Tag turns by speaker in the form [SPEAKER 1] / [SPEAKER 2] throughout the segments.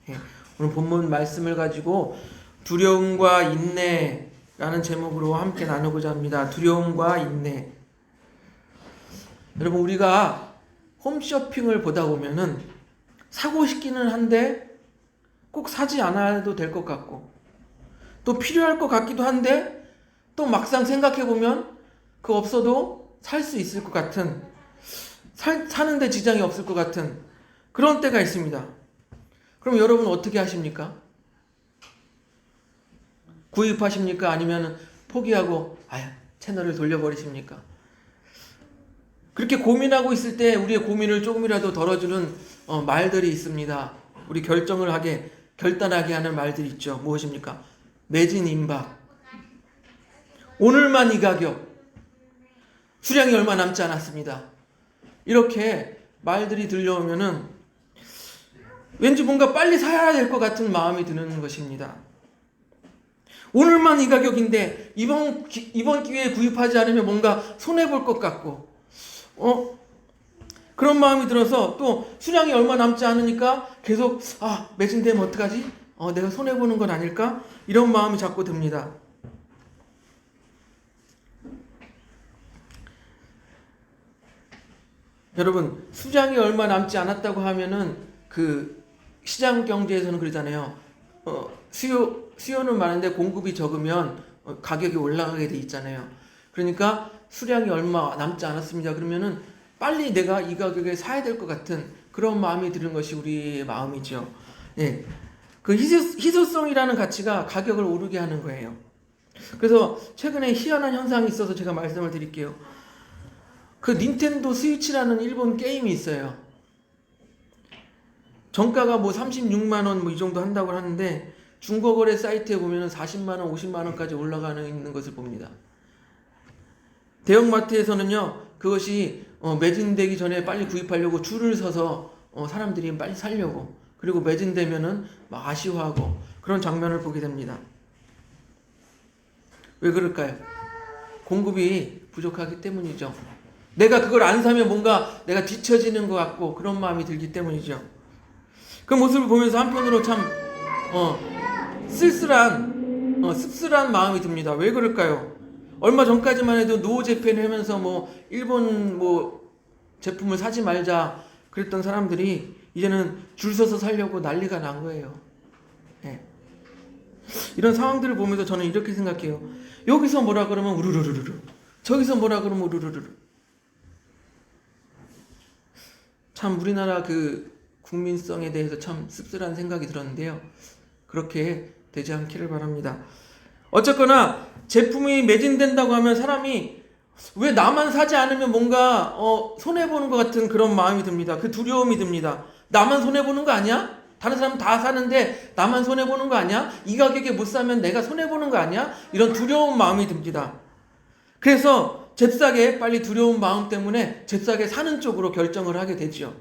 [SPEAKER 1] 예, 오늘 본문 말씀을 가지고 두려움과 인내라는 제목으로 함께 나누고자 합니다. 두려움과 인내. 여러분, 우리가 홈쇼핑을 보다 보면은 사고 싶기는 한데 꼭 사지 않아도 될 것 같고, 또 필요할 것 같기도 한데 또 막상 생각해 보면 그거 없어도 살 수 있을 것 같은, 사는데 지장이 없을 것 같은 그런 때가 있습니다. 그럼 여러분 어떻게 하십니까? 구입하십니까? 아니면 포기하고 채널을 돌려버리십니까? 그렇게 고민하고 있을 때 우리의 고민을 조금이라도 덜어주는 말들이 있습니다. 우리 결단하게 하는 말들이 있죠. 무엇입니까? 매진 임박, 오늘만 이 가격, 수량이 얼마 남지 않았습니다. 이렇게 말들이 들려오면은 왠지 뭔가 빨리 사야 될 것 같은 마음이 드는 것입니다. 오늘만 이 가격인데 이번 기회에 구입하지 않으면 뭔가 손해볼 것 같고, 그런 마음이 들어서 또 수량이 얼마 남지 않으니까 계속 매진되면 어떡하지? 내가 손해보는 건 아닐까? 이런 마음이 자꾸 듭니다. 여러분, 수량이 얼마 남지 않았다고 하면은 그 시장 경제에서는 그러잖아요. 수요는 많은데 공급이 적으면 가격이 올라가게 돼 있잖아요. 그러니까 수량이 얼마 남지 않았습니다. 그러면은 빨리 내가 이 가격에 사야 될 것 같은 그런 마음이 드는 것이 우리의 마음이죠. 예. 그 희소성이라는 가치가 가격을 오르게 하는 거예요. 그래서 최근에 희한한 현상이 있어서 제가 말씀을 드릴게요. 그 닌텐도 스위치라는 일본 게임이 있어요. 정가가 36만 원 이 정도 한다고 하는데 중고거래 사이트에 보면 40만 원, 50만 원까지 올라가는 있는 것을 봅니다. 대형마트에서는요, 그것이 매진되기 전에 빨리 구입하려고 줄을 서서 사람들이 빨리 살려고, 그리고 매진되면은 막 아쉬워하고 그런 장면을 보게 됩니다. 왜 그럴까요? 공급이 부족하기 때문이죠. 내가 그걸 안 사면 뭔가 내가 뒤처지는 것 같고 그런 마음이 들기 때문이죠. 그 모습을 보면서 한편으로 참 씁쓸한 마음이 듭니다. 왜 그럴까요? 얼마 전까지만 해도 노 재팬을 하면서 일본 제품을 사지 말자 그랬던 사람들이 이제는 줄 서서 살려고 난리가 난 거예요. 네. 이런 상황들을 보면서 저는 이렇게 생각해요. 여기서 뭐라 그러면 우르르르르, 저기서 뭐라 그러면 우르르르. 참 우리나라 그 국민성에 대해서 참 씁쓸한 생각이 들었는데요. 그렇게 되지 않기를 바랍니다. 어쨌거나 제품이 매진된다고 하면 사람이 왜 나만 사지 않으면 뭔가 손해보는 것 같은 그런 마음이 듭니다. 그 두려움이 듭니다. 나만 손해보는 거 아니야? 다른 사람 다 사는데 나만 손해보는 거 아니야? 이 가격에 못 사면 내가 손해보는 거 아니야? 이런 두려운 마음이 듭니다. 그래서 잽싸게 빨리 두려운 마음 때문에 잽싸게 사는 쪽으로 결정을 하게 되죠.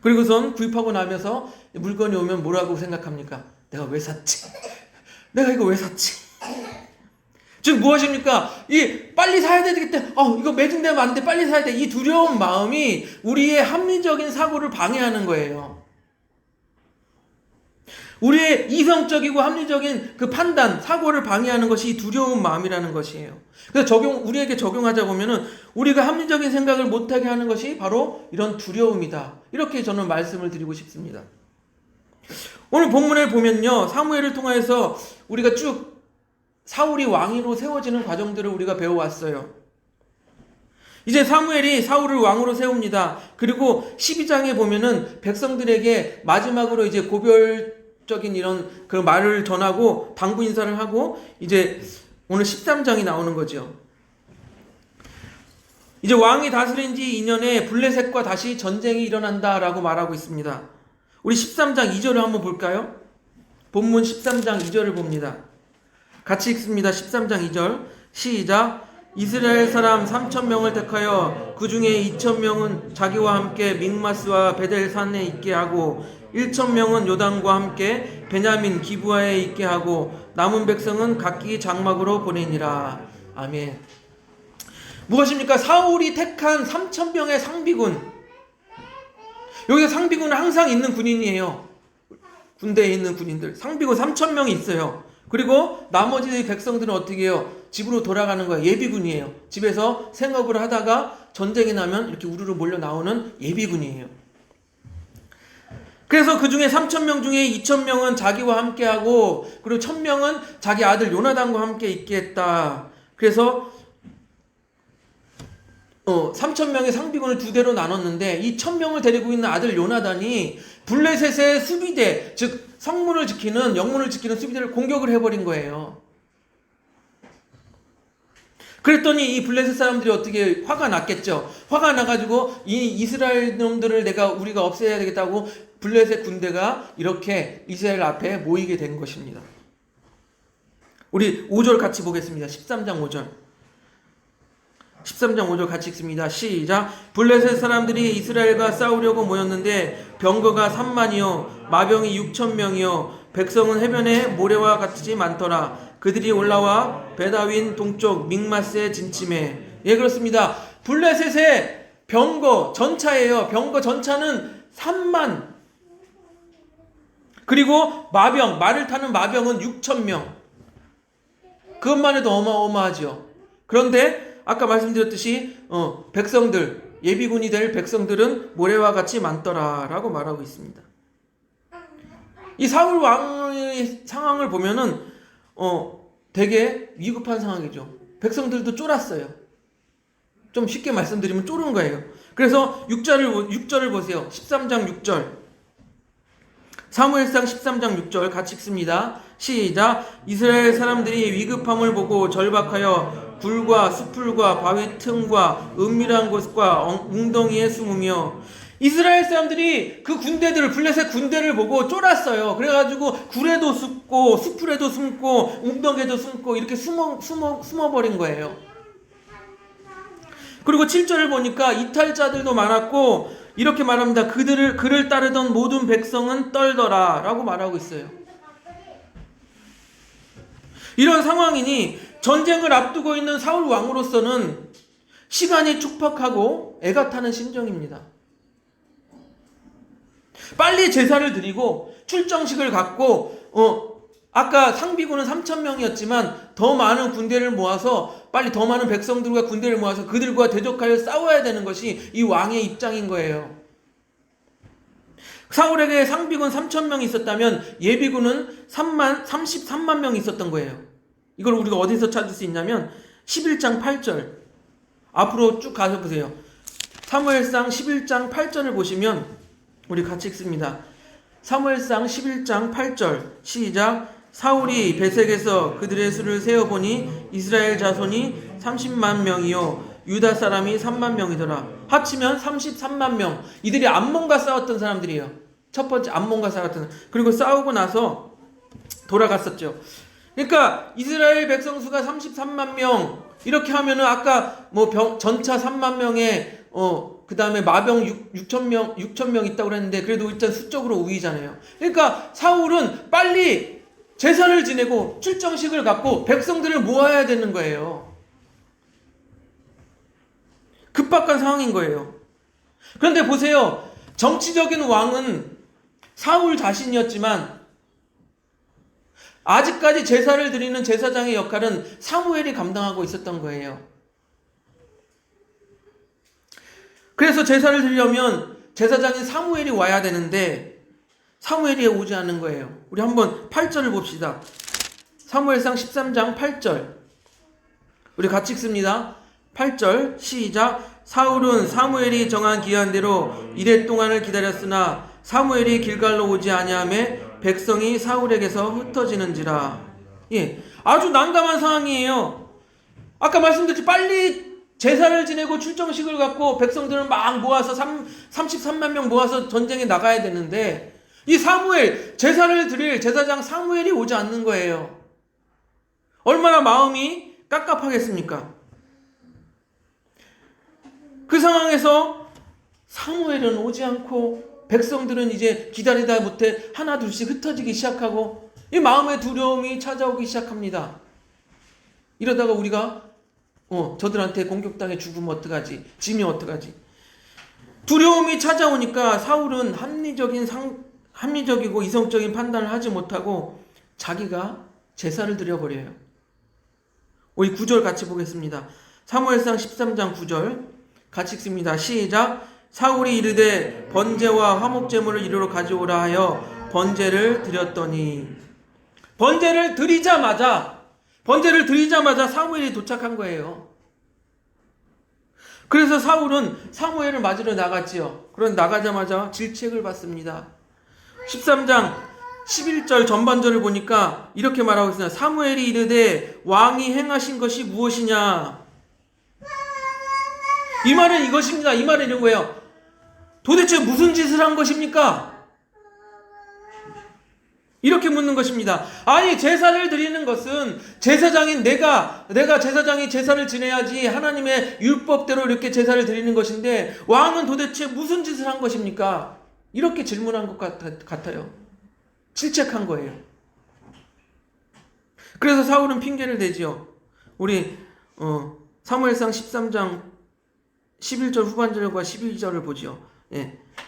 [SPEAKER 1] 그리고선 구입하고 나면서 물건이 오면 뭐라고 생각합니까? 내가 왜 샀지? 내가 이거 왜 샀지? 즉 무엇입니까? 빨리 사야 되겠다. 이거 매진되면 안 돼. 빨리 사야 돼. 이 두려운 마음이 우리의 합리적인 사고를 방해하는 거예요. 우리의 이성적이고 합리적인 그 판단, 사고를 방해하는 것이 이 두려운 마음이라는 것이에요. 그래서 우리에게 적용하자 보면은 우리가 합리적인 생각을 못하게 하는 것이 바로 이런 두려움이다. 이렇게 저는 말씀을 드리고 싶습니다. 오늘 본문을 보면요, 사무엘을 통해서 우리가 쭉 사울이 왕으로 세워지는 과정들을 우리가 배워왔어요. 이제 사무엘이 사울을 왕으로 세웁니다. 그리고 12장에 보면은 백성들에게 마지막으로 이제 고별적인 이런 그 말을 전하고 당부 인사를 하고 이제 오늘 13장이 나오는 거죠. 이제 왕이 다스린 지 2년에 블레셋과 다시 전쟁이 일어난다라고 말하고 있습니다. 우리 13장 2절을 한번 볼까요? 본문 13장 2절을 봅니다. 같이 읽습니다. 13장 2절 시작. 이스라엘 사람 3,000명을 택하여 그 중에 2,000명은 자기와 함께 믹마스와 베델산에 있게 하고 1,000명은 요단과 함께 베냐민 기브아에 있게 하고 남은 백성은 각기 장막으로 보내니라. 아멘. 무엇입니까? 사울이 택한 3,000명의 상비군. 여기서 상비군은 항상 있는 군인이에요. 군대에 있는 군인들 상비군 3,000명이 있어요. 그리고 나머지 백성들은 어떻게 해요? 집으로 돌아가는 거예요. 예비군이에요. 집에서 생업을 하다가 전쟁이 나면 이렇게 우르르 몰려 나오는 예비군이에요. 그래서 그 중에 3,000명 중에 2,000명은 자기와 함께하고, 그리고 1,000명은 자기 아들 요나단과 함께 있게 했다. 그래서 3,000명의 상비군을 두 대로 나눴는데, 이 1,000명을 데리고 있는 아들 요나단이 블레셋의 수비대, 즉 성문을 지키는, 영문을 지키는 수비대를 공격을 해버린 거예요. 그랬더니 이 블레셋 사람들이 어떻게 화가 났겠죠. 화가 나가지고 이 이스라엘 놈들을 우리가 없애야 되겠다고 블레셋 군대가 이렇게 이스라엘 앞에 모이게 된 것입니다. 우리 5절 같이 보겠습니다. 13장 5절. 13장 5절 같이 읽습니다. 시작. 블레셋 사람들이 이스라엘과 싸우려고 모였는데 병거가 3만이요 마병이 6,000명이요 백성은 해변에 모래와 같이 많더라. 그들이 올라와 베다윈 동쪽 믹마스에 진침해. 예, 그렇습니다. 블레셋의 병거 전차예요. 병거 전차는 3만. 그리고 마병, 말을 타는 마병은 6,000명. 그것만 해도 어마어마하죠. 그런데 아까 말씀드렸듯이 백성들, 예비군이 될 백성들은 모래와 같이 많더라 라고 말하고 있습니다. 이 사울 왕의 상황을 보면은 되게 위급한 상황이죠. 백성들도 쫄았어요. 좀 쉽게 말씀드리면 쫄은 거예요. 그래서 6절을 보세요. 13장 6절. 사무엘상 13장 6절 같이 읽습니다. 시작. 이스라엘 사람들이 위급함을 보고 절박하여 굴과 수풀과 바위 틈과 은밀한 곳과 웅덩이에 숨으며. 이스라엘 사람들이 그 군대들을, 블레셋 군대를 보고 쫄았어요. 그래가지고 굴에도 숨고 수풀에도 숨고 웅덩이에도 숨고 이렇게 숨어버린 거예요. 그리고 7절을 보니까 이탈자들도 많았고 이렇게 말합니다. 그를 따르던 모든 백성은 떨더라 라고 말하고 있어요. 이런 상황이니 전쟁을 앞두고 있는 사울 왕으로서는 시간이 촉박하고 애가 타는 심정입니다. 빨리 제사를 드리고 출정식을 갖고 아까 상비군은 3,000명이었지만 더 많은 군대를 모아서 빨리 더 많은 백성들과 군대를 모아서 그들과 대적하여 싸워야 되는 것이 이 왕의 입장인 거예요. 사울에게 상비군 3,000명이 있었다면 예비군은 33만 명이 있었던 거예요. 이걸 우리가 어디서 찾을 수 있냐면 11장 8절 앞으로 쭉 가서 보세요. 사무엘상 11장 8절을 보시면 우리 같이 읽습니다. 사무엘상 11장 8절 시작. 사울이 베색에서 그들의 수를 세어보니 이스라엘 자손이 30만 명이요 유다 사람이 3만 명이더라. 합치면 33만 명. 이들이 암몬과 싸웠던 사람들이에요. 첫 번째 암몬과 싸웠던. 그리고 싸우고 나서 돌아갔었죠. 그러니까 이스라엘 백성 수가 33만 명. 이렇게 하면은 아까 전차 3만 명에 그 다음에 마병 6,000명 있다고 그랬는데 그래도 일단 수적으로 우위잖아요. 그러니까 사울은 빨리 제사를 지내고 출정식을 갖고 백성들을 모아야 되는 거예요. 급박한 상황인 거예요. 그런데 보세요. 정치적인 왕은 사울 자신이었지만 아직까지 제사를 드리는 제사장의 역할은 사무엘이 감당하고 있었던 거예요. 그래서 제사를 드리려면 제사장인 사무엘이 와야 되는데 사무엘이 오지 않는 거예요. 우리 한번 8절을 봅시다. 사무엘상 13장 8절 우리 같이 읽습니다. 8절 시작. 사울은 사무엘이 정한 기한대로 이레 동안을 기다렸으나 사무엘이 길갈로 오지 아니하매 백성이 사울에게서 흩어지는지라. 예, 아주 난감한 상황이에요. 아까 말씀드렸지 빨리 제사를 지내고 출정식을 갖고 백성들을 막 모아서 33만 명 모아서 전쟁에 나가야 되는데 이 사무엘, 제사를 드릴 제사장 사무엘이 오지 않는 거예요. 얼마나 마음이 깝깝하겠습니까? 그 상황에서 사무엘은 오지 않고 백성들은 이제 기다리다 못해 하나 둘씩 흩어지기 시작하고 이 마음의 두려움이 찾아오기 시작합니다. 이러다가 우리가 저들한테 공격당해 죽으면 어떡하지? 지면 어떡하지? 두려움이 찾아오니까 사울은 합리적인 합리적이고 이성적인 판단을 하지 못하고 자기가 제사를 드려버려요. 우리 9절 같이 보겠습니다. 사무엘상 13장 9절 같이 읽습니다. 시작. 사울이 이르되 번제와 화목제물을 이리로 가져오라 하여 번제를 드렸더니 번제를 드리자마자 사무엘이 도착한 거예요. 그래서 사울은 사무엘을 맞으러 나갔지요. 그런 나가자마자 질책을 받습니다. 13장 11절 전반절을 보니까 이렇게 말하고 있습니다. 사무엘이 이르되 왕이 행하신 것이 무엇이냐. 이 말은 이것입니다. 이 말은 이런 거예요. 도대체 무슨 짓을 한 것입니까? 이렇게 묻는 것입니다. 아니, 제사를 드리는 것은 제사장인 내가 제사장이 제사를 지내야지 하나님의 율법대로 이렇게 제사를 드리는 것인데 왕은 도대체 무슨 짓을 한 것입니까? 이렇게 질문한 것 같아요. 질책한 거예요. 그래서 사울은 핑계를 대지요. 우리 사무엘상 13장 11절 후반절과 11절을 보지요.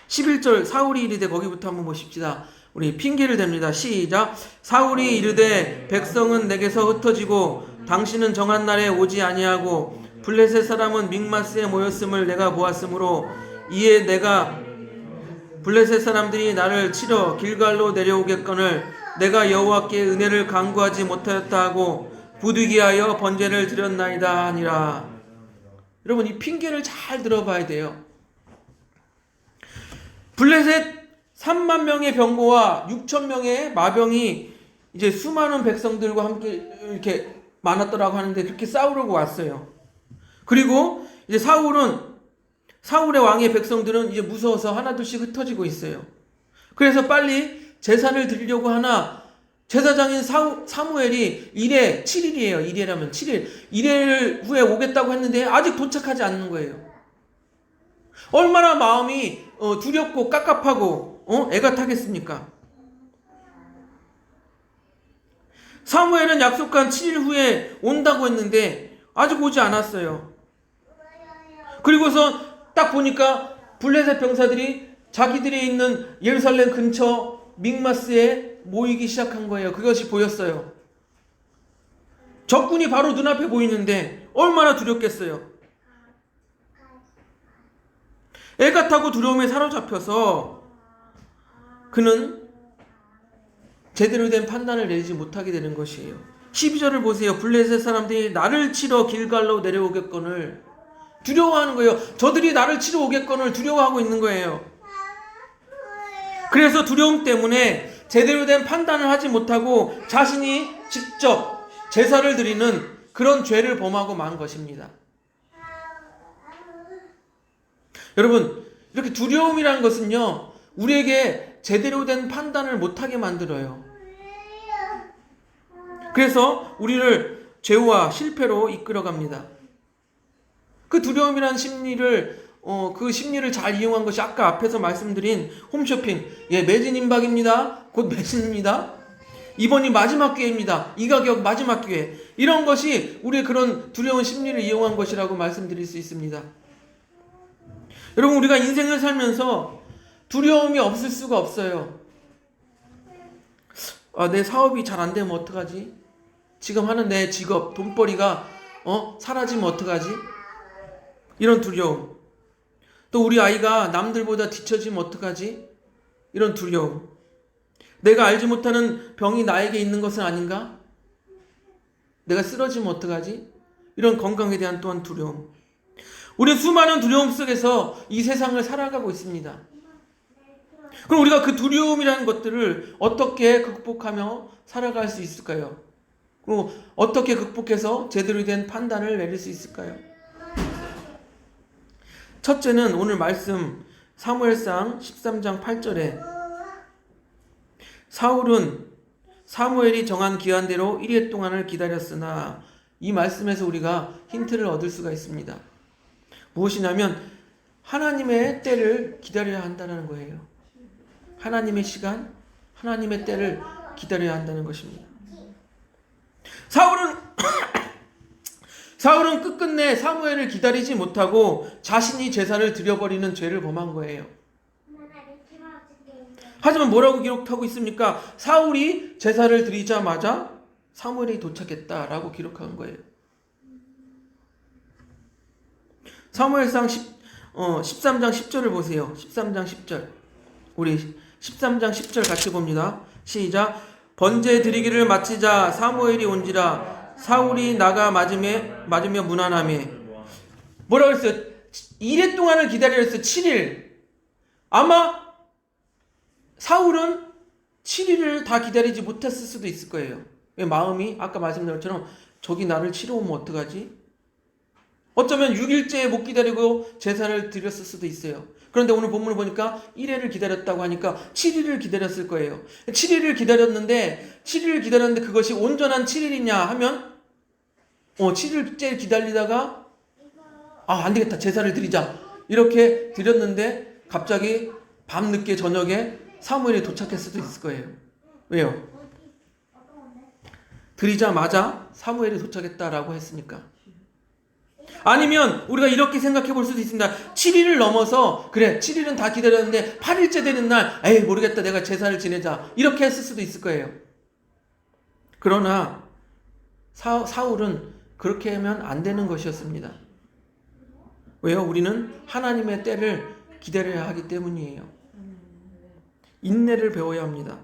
[SPEAKER 1] 11절 사울이 이르되 거기부터 한번 보십시다. 우리 핑계를 댑니다. 시작. 사울이 이르되 백성은 내게서 흩어지고 당신은 정한 날에 오지 아니하고 블레셋 사람은 믹마스에 모였음을 내가 보았으므로 이에 내가 블레셋 사람들이 나를 치러 길갈로 내려오겠거늘 내가 여호와께 은혜를 간구하지 못하였다 하고 부득이하여 번제를 드렸나이다 하니라. 여러분, 이 핑계를 잘 들어봐야 돼요. 블레셋 3만 명의 병거와 6천 명의 마병이 이제 수많은 백성들과 함께 이렇게 많았더라고 하는데 그렇게 싸우려고 왔어요. 그리고 이제 사울의 왕의 백성들은 이제 무서워서 하나둘씩 흩어지고 있어요. 그래서 빨리 제사를 드리려고 하나 제사장인 사무엘이 7일이에요. 1회라면 7일. 1회 후에 오겠다고 했는데 아직 도착하지 않는 거예요. 얼마나 마음이 두렵고 깝깝하고 애가 타겠습니까? 사무엘은 약속한 7일 후에 온다고 했는데 아직 오지 않았어요. 그리고서 딱 보니까 블레셋 병사들이 자기들이 있는 예루살렘 근처 믹마스에 모이기 시작한 거예요. 그것이 보였어요. 적군이 바로 눈앞에 보이는데 얼마나 두렵겠어요. 애가 타고 두려움에 사로잡혀서 그는 제대로 된 판단을 내리지 못하게 되는 것이에요. 12절을 보세요. 블레셋 사람들이 나를 치러 길갈로 내려오겠거늘 두려워하는 거예요. 저들이 나를 치러 오겠거늘 두려워하고 있는 거예요. 그래서 두려움 때문에 제대로 된 판단을 하지 못하고 자신이 직접 제사를 드리는 그런 죄를 범하고 만 것입니다. 여러분, 이렇게 두려움이라는 것은요, 우리에게 제대로 된 판단을 못하게 만들어요. 그래서 우리를 죄와 실패로 이끌어갑니다. 그 두려움이라는 심리를 그 심리를 잘 이용한 것이 아까 앞에서 말씀드린 홈쇼핑, 매진 임박입니다. 곧 매진입니다. 이번이 마지막 기회입니다. 이 가격 마지막 기회. 이런 것이 우리의 그런 두려운 심리를 이용한 것이라고 말씀드릴 수 있습니다. 여러분, 우리가 인생을 살면서 두려움이 없을 수가 없어요. 내 사업이 잘 안 되면 어떡하지? 지금 하는 내 직업, 돈벌이가 사라지면 어떡하지? 이런 두려움. 또 우리 아이가 남들보다 뒤처지면 어떡하지? 이런 두려움. 내가 알지 못하는 병이 나에게 있는 것은 아닌가? 내가 쓰러지면 어떡하지? 이런 건강에 대한 또한 두려움. 우리 수많은 두려움 속에서 이 세상을 살아가고 있습니다. 그럼 우리가 그 두려움이라는 것들을 어떻게 극복하며 살아갈 수 있을까요? 그리고 어떻게 극복해서 제대로 된 판단을 내릴 수 있을까요? 첫째는 오늘 말씀 사무엘상 13장 8절에 사울은 사무엘이 정한 기한대로 1회 동안을 기다렸으나, 이 말씀에서 우리가 힌트를 얻을 수가 있습니다. 무엇이냐면 하나님의 때를 기다려야 한다는 거예요. 하나님의 시간, 하나님의 때를 기다려야 한다는 것입니다. 사울은 끝끝내 사무엘을 기다리지 못하고 자신이 제사를 드려버리는 죄를 범한 거예요. 하지만 뭐라고 기록하고 있습니까? 사울이 제사를 드리자마자 사무엘이 도착했다라고 기록한 거예요. 사무엘상 13장 10절을 보세요. 13장 10절. 우리 13장 10절 같이 봅니다. 시작. 번제 드리기를 마치자 사무엘이 온지라 사울이 나가 맞으며 문안하매. 뭐라고 했어요? 1일 동안을 기다렸어요. 7일. 아마 사울은 7일을 다 기다리지 못했을 수도 있을 거예요. 마음이 아까 말씀드린 것처럼 저기 나를 치러 오면 어떡하지? 어쩌면 6일째 못 기다리고 제사를 드렸을 수도 있어요. 그런데 오늘 본문을 보니까 1회를 기다렸다고 하니까 7일을 기다렸을 거예요. 7일을 기다렸는데 그것이 온전한 7일이냐 하면 7일째 기다리다가 안 되겠다. 제사를 드리자. 이렇게 드렸는데 갑자기 밤늦게 저녁에 사무엘이 도착했을 수도 있을 거예요. 왜요? 드리자마자 사무엘이 도착했다라고 했으니까. 아니면 우리가 이렇게 생각해 볼 수도 있습니다. 7일을 넘어서 그래 7일은 다 기다렸는데 8일째 되는 날 에이 모르겠다 내가 제사를 지내자 이렇게 했을 수도 있을 거예요. 그러나 사울은 그렇게 하면 안 되는 것이었습니다. 왜요? 우리는 하나님의 때를 기다려야 하기 때문이에요. 인내를 배워야 합니다.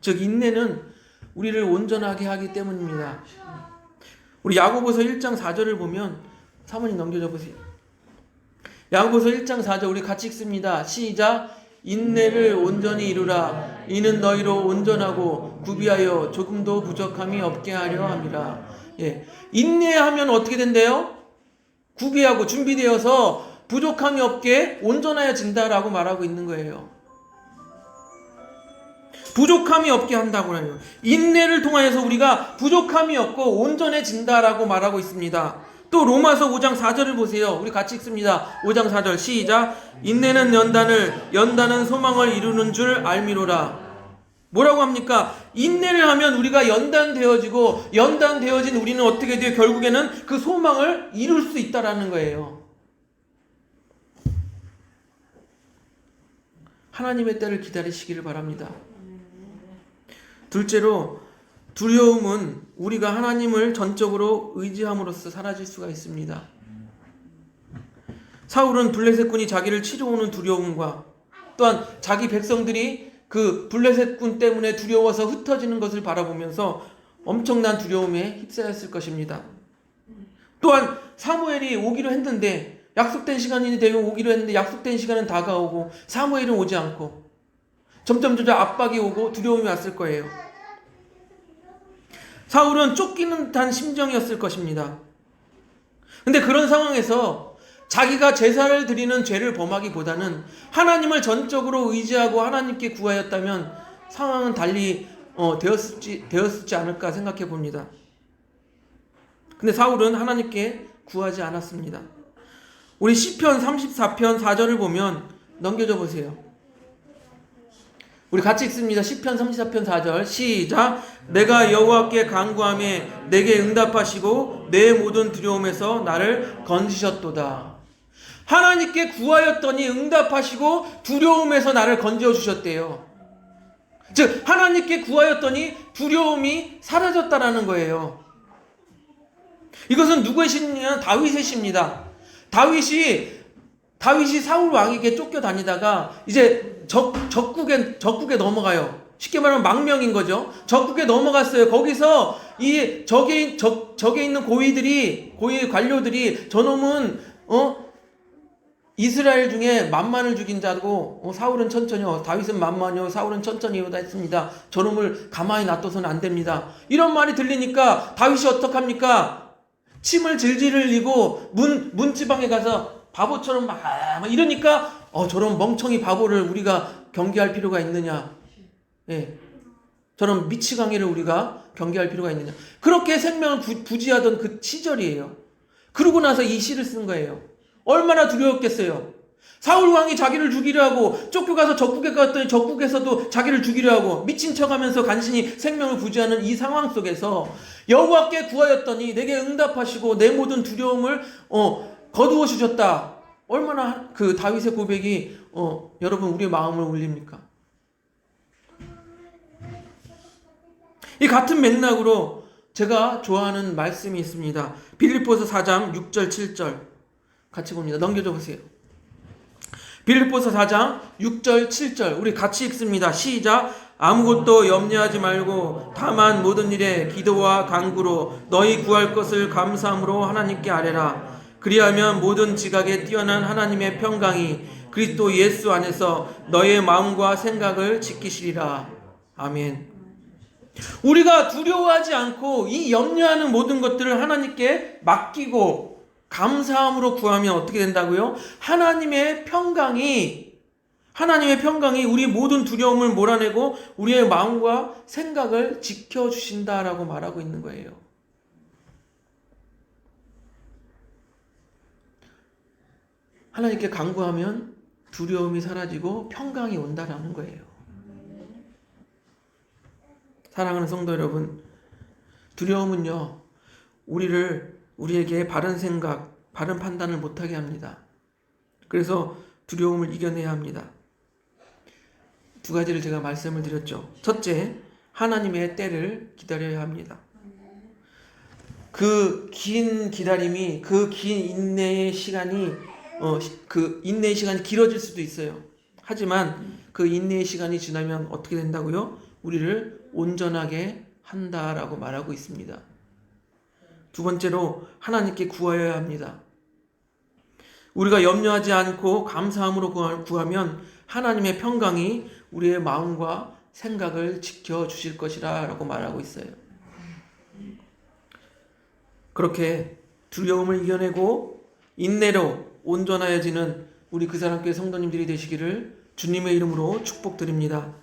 [SPEAKER 1] 즉 인내는 우리를 온전하게 하기 때문입니다. 우리 야고보서 1장 4절을 보면 사모님 넘겨줘 보세요. 야고보서 1장 4절 우리 같이 읽습니다. 시작. 인내를 온전히 이루라. 이는 너희로 온전하고 구비하여 조금도 부족함이 없게 하려 함이라. 인내하면 어떻게 된대요? 구비하고 준비되어서 부족함이 없게 온전해진다라고 말하고 있는 거예요. 부족함이 없게 한다고 해요. 인내를 통하여서 우리가 부족함이 없고 온전해진다라고 말하고 있습니다. 또 로마서 5장 4절을 보세요. 우리 같이 읽습니다. 5장 4절 시작. 인내는 연단은 소망을 이루는 줄 알미로라. 뭐라고 합니까? 인내를 하면 우리가 연단되어진 우리는 어떻게 돼요? 결국에는 그 소망을 이룰 수 있다라는 거예요. 하나님의 때를 기다리시기를 바랍니다. 둘째로 두려움은 우리가 하나님을 전적으로 의지함으로써 사라질 수가 있습니다. 사울은 블레셋군이 자기를 치러 오는 두려움과 또한 자기 백성들이 그 블레셋군 때문에 두려워서 흩어지는 것을 바라보면서 엄청난 두려움에 휩싸였을 것입니다. 또한 사무엘이 오기로 했는데 약속된 시간이 되면 오기로 했는데 약속된 시간은 다가오고 사무엘은 오지 않고 점점 압박이 오고 두려움이 왔을 거예요. 사울은 쫓기는 듯한 심정이었을 것입니다. 근데 그런 상황에서 자기가 제사를 드리는 죄를 범하기보다는 하나님을 전적으로 의지하고 하나님께 구하였다면 상황은 달리 되었을지 않을까 생각해 봅니다. 근데 사울은 하나님께 구하지 않았습니다. 우리 시편 34편 4절을 보면 넘겨줘 보세요. 우리 같이 읽습니다. 시편 34편 4절 시작. 내가 여호와께 간구하며 내게 응답하시고 내 모든 두려움에서 나를 건지셨도다. 하나님께 구하였더니 응답하시고 두려움에서 나를 건져주셨대요. 즉 하나님께 구하였더니 두려움이 사라졌다라는 거예요. 이것은 누구의 시냐? 다윗의 시입니다. 다윗이 사울 왕에게 쫓겨다니다가 이제 적국에 넘어가요. 쉽게 말하면 망명인 거죠. 적국에 넘어갔어요. 거기서 이 적에 있는 고위 관료들이 저놈은 이스라엘 중에 만만을 죽인 자고 사울은 천천히요 다윗은 만만이요 사울은 천천히요다 했습니다. 저놈을 가만히 놔둬서는 안 됩니다. 이런 말이 들리니까 다윗이 어떡합니까? 침을 질질 흘리고 문지방에 가서 바보처럼 막 이러니까 저런 멍청이 바보를 우리가 경계할 필요가 있느냐. 저런 미치광이를 우리가 경계할 필요가 있느냐. 그렇게 생명을 부지하던 그 시절이에요. 그러고 나서 이 시를 쓴 거예요. 얼마나 두려웠겠어요. 사울 왕이 자기를 죽이려 하고 쫓겨가서 적국에 갔더니 적국에서도 자기를 죽이려 하고 미친 척하면서 간신히 생명을 부지하는 이 상황 속에서 여호와께 구하였더니 내게 응답하시고 내 모든 두려움을 거두어 주셨다. 얼마나 그 다윗의 고백이 여러분 우리의 마음을 울립니까? 이 같은 맥락으로 제가 좋아하는 말씀이 있습니다. 빌립보서 4장 6절 7절 같이 봅니다. 넘겨줘 보세요. 빌립보서 4장 6절 7절 우리 같이 읽습니다. 시작. 아무것도 염려하지 말고 다만 모든 일에 기도와 간구로 너희 구할 것을 감사함으로 하나님께 아뢰라. 그리하면 모든 지각에 뛰어난 하나님의 평강이 그리스도 예수 안에서 너의 마음과 생각을 지키시리라. 아멘. 우리가 두려워하지 않고 이 염려하는 모든 것들을 하나님께 맡기고 감사함으로 구하면 어떻게 된다고요? 하나님의 평강이 우리 모든 두려움을 몰아내고 우리의 마음과 생각을 지켜주신다라고 말하고 있는 거예요. 하나님께 간구하면 두려움이 사라지고 평강이 온다라는 거예요. 사랑하는 성도 여러분, 두려움은요, 우리에게 바른 생각, 바른 판단을 못하게 합니다. 그래서 두려움을 이겨내야 합니다. 두 가지를 제가 말씀을 드렸죠. 첫째, 하나님의 때를 기다려야 합니다. 그 긴 기다림이, 그 긴 인내의 시간이 길어질 수도 있어요. 하지만 그 인내의 시간이 지나면 어떻게 된다고요? 우리를 온전하게 한다라고 말하고 있습니다. 두 번째로 하나님께 구하여야 합니다. 우리가 염려하지 않고 감사함으로 구하면 하나님의 평강이 우리의 마음과 생각을 지켜주실 것이라 라고 말하고 있어요. 그렇게 두려움을 이겨내고 인내로 온전하여지는 우리 그 사람교회 성도님들이 되시기를 주님의 이름으로 축복드립니다.